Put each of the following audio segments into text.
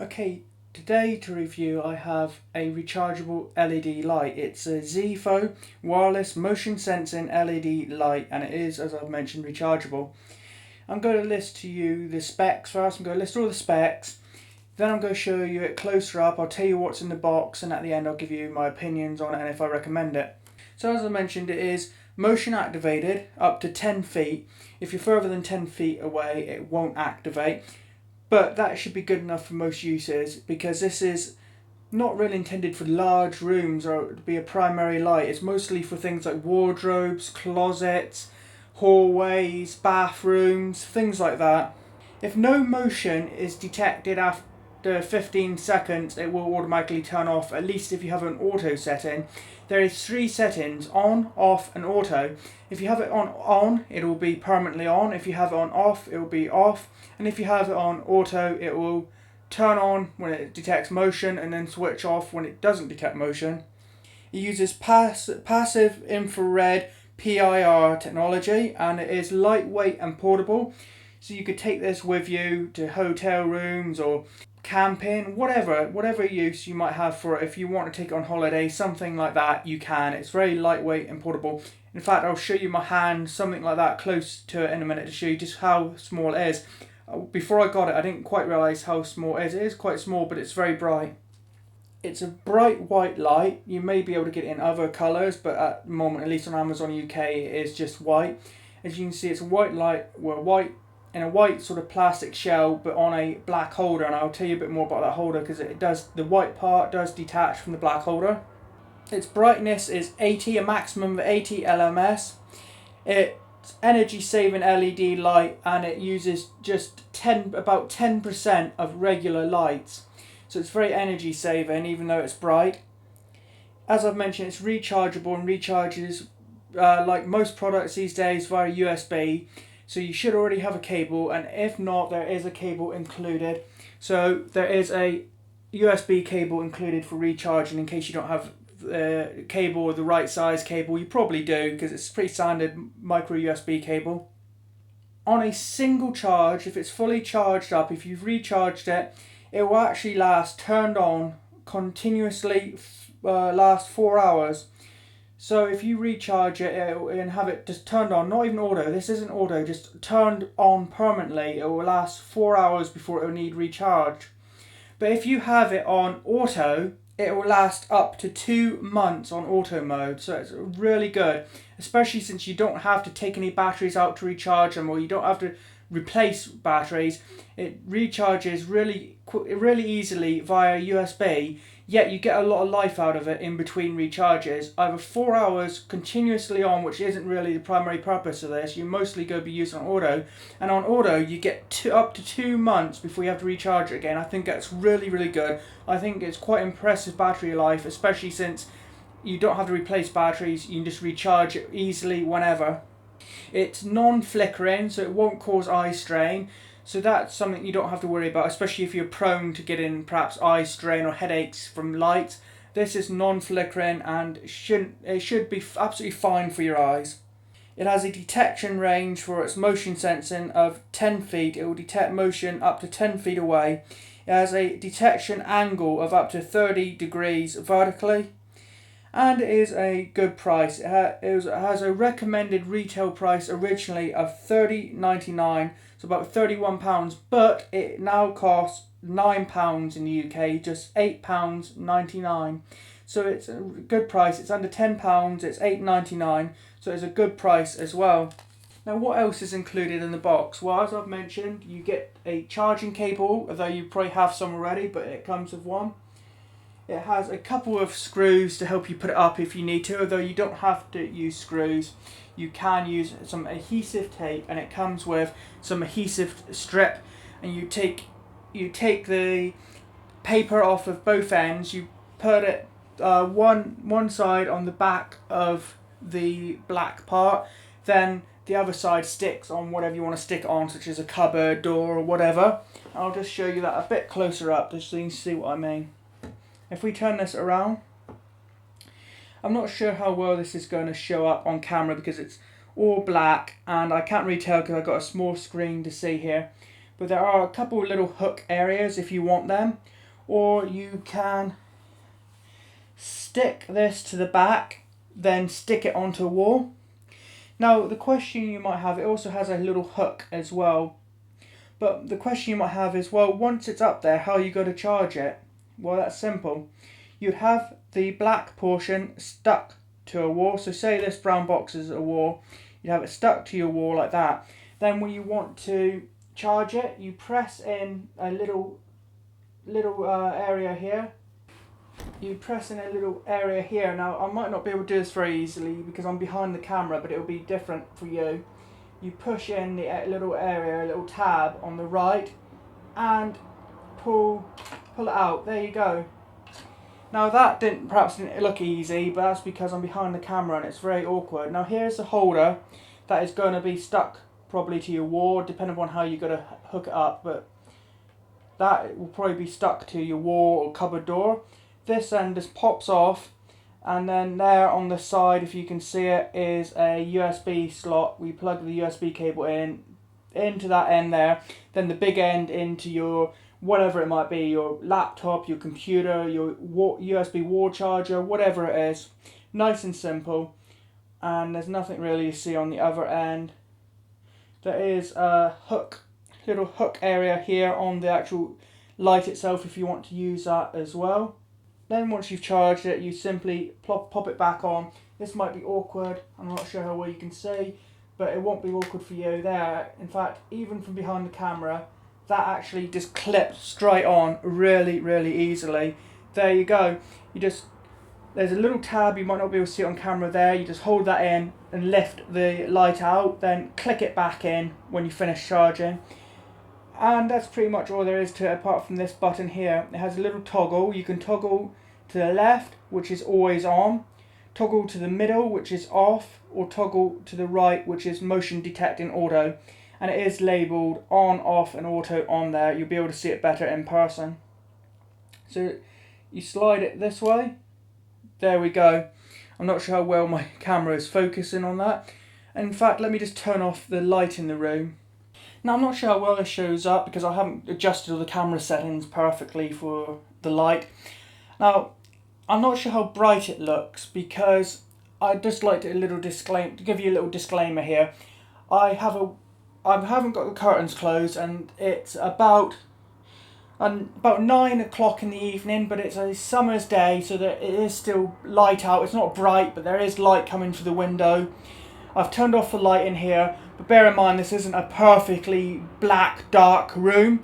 Okay, today to review I have a rechargeable LED light. It's a ZEEFO wireless motion sensing LED light, and it is, as I've mentioned, rechargeable. I'm going to list to you the specs first. I'm going to list all the specs, then I'm going to show you it closer up. I'll tell you what's in the box, and at the end I'll give you my opinions on it and if I recommend it. So as I mentioned, it is motion activated up to 10 feet. If you're further than 10 feet away, it won't activate. But that should be good enough for most uses, because this is not really intended for large rooms or to be a primary light. It's mostly for things like wardrobes, closets, hallways, bathrooms, things like that. If no motion is detected after 15 seconds, it will automatically turn off, at least if you have an auto setting. There is 3 settings: on, off and auto. If you have it on, it will be permanently on. If you have it on off, it will be off. And if you have it on auto, it will turn on when it detects motion and then switch off when it doesn't detect motion. It uses passive infrared PIR technology, and it is lightweight and portable. So you could take this with you to hotel rooms or camping, whatever use you might have for it. If you want to take it on holiday, something like that, you can. It's very lightweight and portable. In fact, I'll show you my hand, something like that, close to it in a minute to show you just how small it is. Before I got it, I didn't quite realise how small it is. It is quite small, but it's very bright. It's a bright white light. You may be able to get it in other colours, but at the moment, at least on Amazon UK, it is just white. As you can see, it's a white light, in a white sort of plastic shell, but on a black holder, and I'll tell you a bit more about that holder, because the white part does detach from the black holder. Its brightness is 80, a maximum of 80 LMS. It's energy saving LED light, and it uses just about 10% of regular lights. So it's very energy saving, even though it's bright. As I've mentioned, it's rechargeable and recharges like most products these days via USB. So you should already have a cable, and if not, there is a cable included. So there is a USB cable included for recharging in case you don't have the cable or the right size cable. You probably do, because it's a pretty standard micro USB cable. On a single charge, if it's fully charged up, if you've recharged it, it will actually last turned on continuously, last 4 hours. So if you recharge it and have it just turned on, not even auto, this isn't auto, just turned on permanently, it will last 4 hours before it will need recharge. But if you have it on auto, it will last up to 2 months on auto mode. So it's really good, especially since you don't have to take any batteries out to recharge them, or you don't have to replace batteries. It recharges really easily via USB, yet you get a lot of life out of it in between recharges. Either 4 hours continuously on, which isn't really the primary purpose of this. You mostly go be used on auto, and on auto you get up to 2 months before you have to recharge it again. I think that's really good. I think it's quite impressive battery life, especially since you don't have to replace batteries. You can just recharge it easily whenever. It's non-flickering, so it won't cause eye strain. So that's something you don't have to worry about, especially if you're prone to getting perhaps eye strain or headaches from lights. This is non-flickering, and it should be absolutely fine for your eyes. It has a detection range for its motion sensing of 10 feet. It will detect motion up to 10 feet away. It has a detection angle of up to 30 degrees vertically. And it is a good price. It has a recommended retail price originally of $30.99, so about £31, but it now costs £9 in the UK, just £8.99. So it's a good price. It's under £10, it's £8.99, so it's a good price as well. Now, what else is included in the box? Well, as I've mentioned, you get a charging cable, although you probably have some already, but it comes with one. It has a couple of screws to help you put it up if you need to, although you don't have to use screws. You can use some adhesive tape, and it comes with some adhesive strip, and you take the paper off of both ends. You put it one side on the back of the black part, then the other side sticks on whatever you want to stick it on, such as a cupboard, door, or whatever. I'll just show you that a bit closer up, just so you can see what I mean. If we turn this around, I'm not sure how well this is going to show up on camera because it's all black and I can't really tell because I've got a small screen to see here. but there are a couple little hook areas if you want them, or you can stick this to the back, then stick it onto a wall. Now the question you might have, it also has a little hook as well, but the question you might have is, well, once it's up there, how are you going to charge it? Well, that's simple. You'd have the black portion stuck to a wall, so say this brown box is a wall, you'd have it stuck to your wall like that. Then when you want to charge it, you press in a little area here. You press in a little area here. Now I might not be able to do this very easily because I'm behind the camera, but it'll be different for you. You push in the little area, a little tab on the right, and pull it out. There you go. Now that perhaps didn't look easy, but that's because I'm behind the camera and it's very awkward. Now here's the holder that is going to be stuck probably to your wall, depending on how you're going to hook it up, but that will probably be stuck to your wall or cupboard door. This end just pops off, and then there on the side, if you can see it, is a USB slot. We plug the USB cable into that end there, then the big end into your whatever it might be, your laptop, your computer, your USB wall charger, whatever it is. Nice and simple, and there's nothing really to see on the other end. There is a little hook area here on the actual light itself if you want to use that as well. Then once you've charged it, you simply pop it back on. This might be awkward, I'm not sure how well you can see, but it won't be awkward for you there. In fact, even from behind the camera, that actually just clips straight on really, really easily. There you go. There's a little tab, you might not be able to see it on camera there, you just hold that in and lift the light out, then click it back in when you finish charging. And that's pretty much all there is to it apart from this button here. It has a little toggle. You can toggle to the left, which is always on, toggle to the middle, which is off, or toggle to the right, which is motion detecting auto. And it is labelled on, off and auto on there. You'll be able to see it better in person. So you slide it this way. There we go. I'm not sure how well my camera is focusing on that. In fact, let me just turn off the light in the room. Now I'm not sure how well this shows up because I haven't adjusted all the camera settings perfectly for the light. Now I'm not sure how bright it looks because I'd just like to give you a little disclaimer here. I haven't got the curtains closed and it's about 9 o'clock in the evening, but it's a summer's day so that it is still light out. It's not bright, but there is light coming through the window. I've turned off the light in here, but bear in mind this isn't a perfectly black, dark room,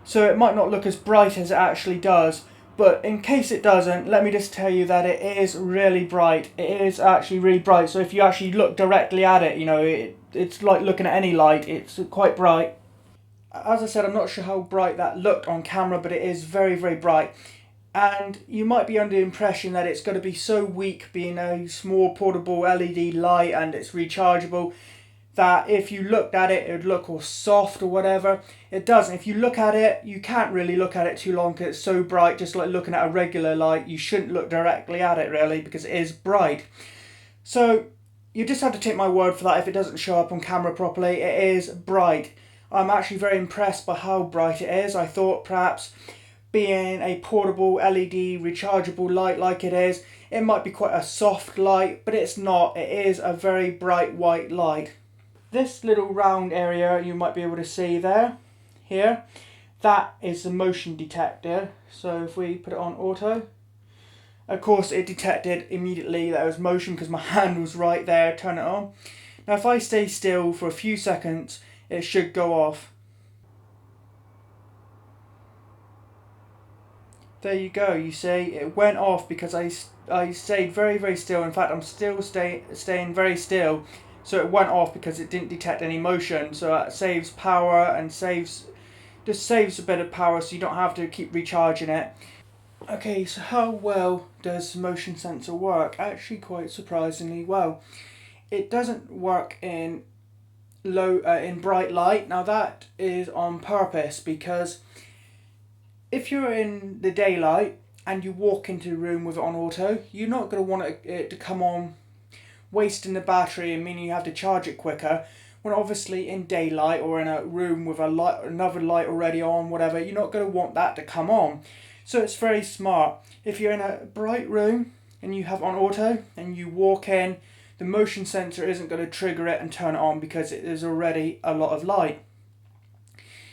so it might not look as bright as it actually does. But in case it doesn't, let me just tell you that it is really bright. It is actually really bright, so if you actually look directly at it, you know, it's like looking at any light. It's quite bright. As I said, I'm not sure how bright that looked on camera, but it is very, very bright. And you might be under the impression that it's going to be so weak, being a small portable LED light and it's rechargeable, that if you looked at it, it would look all soft or whatever. It doesn't. If you look at it, you can't really look at it too long because it's so bright, just like looking at a regular light. You shouldn't look directly at it really because it is bright. So you just have to take my word for that if it doesn't show up on camera properly. It is bright. I'm actually very impressed by how bright it is. I thought perhaps being a portable LED rechargeable light like it is, it might be quite a soft light, but it's not. It is a very bright white light. This little round area you might be able to see there, here, that is the motion detector. So if we put it on auto, of course it detected immediately that it was motion because my hand was right there, turn it on. Now if I stay still for a few seconds, it should go off. There you go, you see, it went off because I stayed very, very still. In fact, I'm still staying very still. So it went off because it didn't detect any motion. So that saves power and saves a bit of power so you don't have to keep recharging it. Okay, so how well does the motion sensor work? Actually quite surprisingly well. It doesn't work in bright light. Now that is on purpose because if you're in the daylight and you walk into a room with it on auto, you're not going to want it to come on wasting the battery and meaning you have to charge it quicker. When obviously in daylight or in a room with another light already on, whatever, you're not going to want that to come on. So it's very smart. If you're in a bright room and you have on auto and you walk in, the motion sensor isn't going to trigger it and turn it on because it is already a lot of light.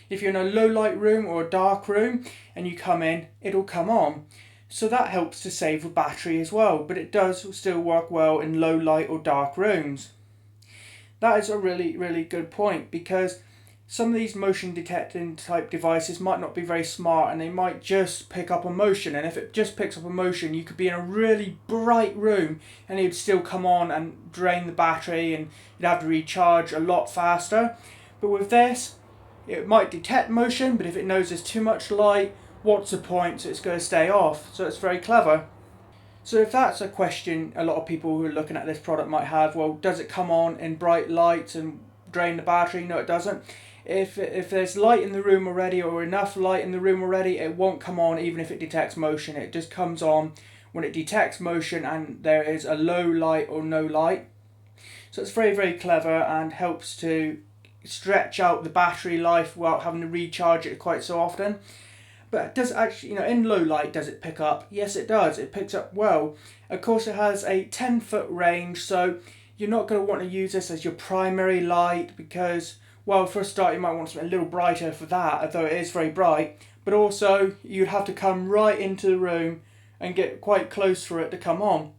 If you're in a low light room or a dark room and you come in, it'll come on. So that helps to save a battery as well, but it does still work well in low light or dark rooms. That is a really, really good point, because some of these motion detecting type devices might not be very smart and they might just pick up a motion. And if it just picks up a motion, you could be in a really bright room and it would still come on and drain the battery and you'd have to recharge a lot faster. But with this, it might detect motion, but if it knows there's too much light, what's the point? So it's going to stay off. So it's very clever. So if that's a question a lot of people who are looking at this product might have, well, does it come on in bright lights and drain the battery? No, it doesn't. If there's light in the room already or enough light in the room already, it won't come on even if it detects motion. It just comes on when it detects motion and there is a low light or no light. So it's very, very clever and helps to stretch out the battery life without having to recharge it quite so often. But it does actually, in low light, does it pick up? Yes, it does. It picks up well. Of course, it has a 10-foot range, so you're not going to want to use this as your primary light because, well, for a start, you might want something a little brighter for that, although it is very bright. But also, you'd have to come right into the room and get quite close for it to come on.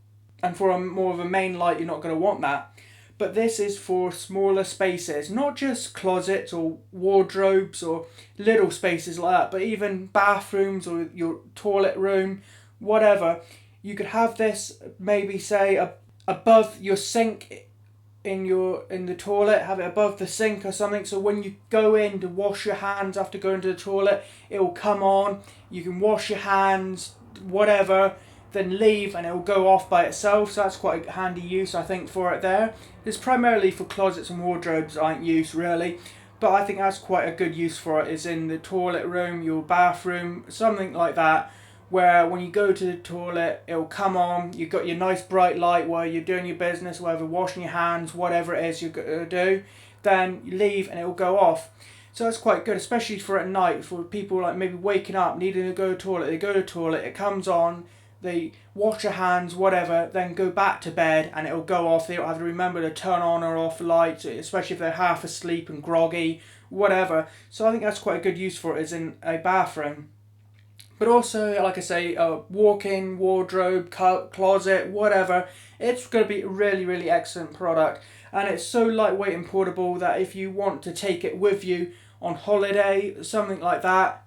And for more of a main light, you're not going to want that. But this is for smaller spaces, not just closets or wardrobes or little spaces like that, but even bathrooms or your toilet room, whatever. You could have this maybe say above your sink in the toilet, have it above the sink or something, so when you go in to wash your hands after going to the toilet, it will come on, you can wash your hands, whatever, then leave and it will go off by itself. So that's quite a handy use, I think, for it there. It's primarily for closets and wardrobes aren't used really, but I think that's quite a good use for it, is in the toilet room, your bathroom, something like that, where when you go to the toilet, it'll come on, you've got your nice bright light while you're doing your business, whether washing your hands, whatever it is you're going to do, then you leave and it'll go off. So that's quite good, especially for at night, for people like maybe waking up, needing to go to the toilet, they go to the toilet, it comes on, they wash their hands, whatever, then go back to bed and it'll go off. They don't have to remember to turn on or off lights, especially if they're half asleep and groggy, whatever. So I think that's quite a good use for it, is in a bathroom. But also, like I say, a walk-in, wardrobe, closet, whatever, it's going to be a really, really excellent product. And it's so lightweight and portable that if you want to take it with you on holiday, something like that,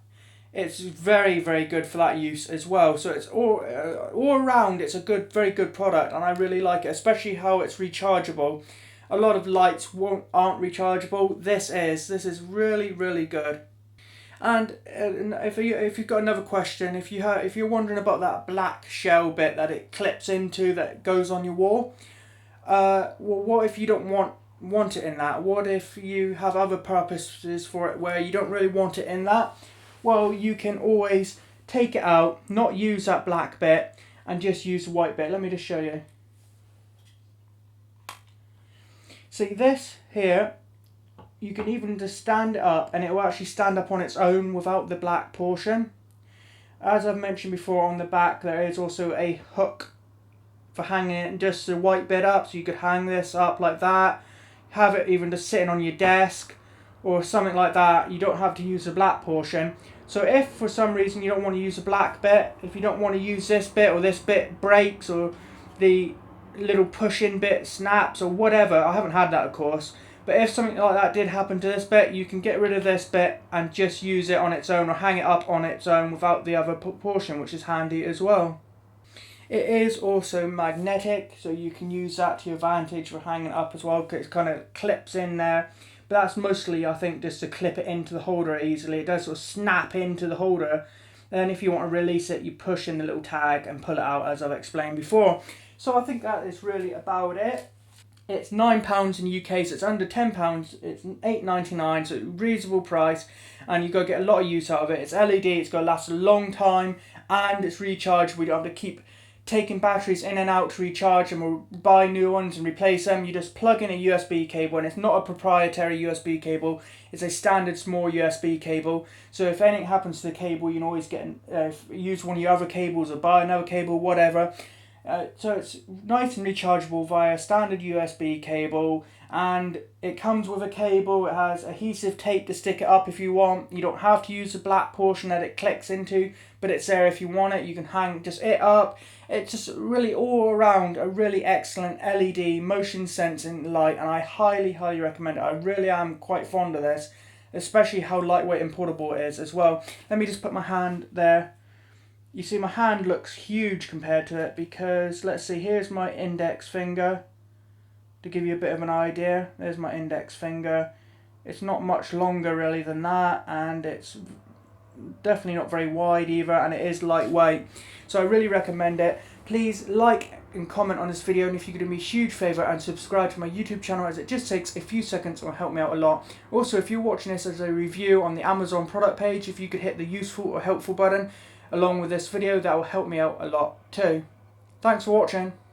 it's very, very good for that use as well. So it's all around, it's a good, very good product, and I really like it, especially how it's rechargeable. A lot of lights aren't rechargeable. This is really, really good. And if you've got another question, if you're wondering about that black shell bit that it clips into that goes on your wall, well, what if you don't want it in that? What if you have other purposes for it where you don't really want it in that? Well, you can always take it out, not use that black bit, and just use the white bit. Let me just show you. See this here, you can even just stand it up and it will actually stand up on its own without the black portion. As I've mentioned before, on the back there is also a hook for hanging it, just the white bit up, so you could hang this up like that, have it even just sitting on your desk or something like that. You don't have to use the black portion. So if for some reason you don't want to use the black bit, if you don't want to use this bit, or this bit breaks, or the little push-in bit snaps or whatever, I haven't had that of course, but if something like that did happen to this bit, you can get rid of this bit and just use it on its own or hang it up on its own without the other portion, which is handy as well. It is also magnetic, so you can use that to your advantage for hanging it up as well, because it kind of clips in there. But that's mostly, I think, just to clip it into the holder easily. It does sort of snap into the holder. Then if you want to release it, you push in the little tag and pull it out, as I've explained before. So I think that is really about it. It's £9 in the UK, so it's under £10. It's $8.99, so reasonable price. And you've got to get a lot of use out of it. It's LED, it's going to last a long time. And it's rechargeable. You don't have to keep taking batteries in and out to recharge them or buy new ones and replace them. You just plug in a USB cable, and it's not a proprietary USB cable, it's a standard small USB cable. So if anything happens to the cable, you can always use one of your other cables or buy another cable, whatever. So it's nice and rechargeable via standard USB cable, and it comes with a cable. It has adhesive tape to stick it up if you want. You don't have to use the black portion that it clicks into, but it's there if you want it. You can hang just it up. It's just really all around a really excellent LED motion sensing light, and I highly recommend it. I really am quite fond of this, especially how lightweight and portable it is as well. Let me just put my hand there. You see my hand looks huge compared to it, because let's see, here's my index finger to give you a bit of an idea. There's my index finger. It's not much longer really than that, and it's definitely not very wide either, and it is lightweight. So I really recommend it. Please like and comment on this video, and if you could do me a huge favour and subscribe to my YouTube channel, as it just takes a few seconds and will help me out a lot. Also, if you're watching this as a review on the Amazon product page, if you could hit the useful or helpful button along with this video, that will help me out a lot too. Thanks for watching.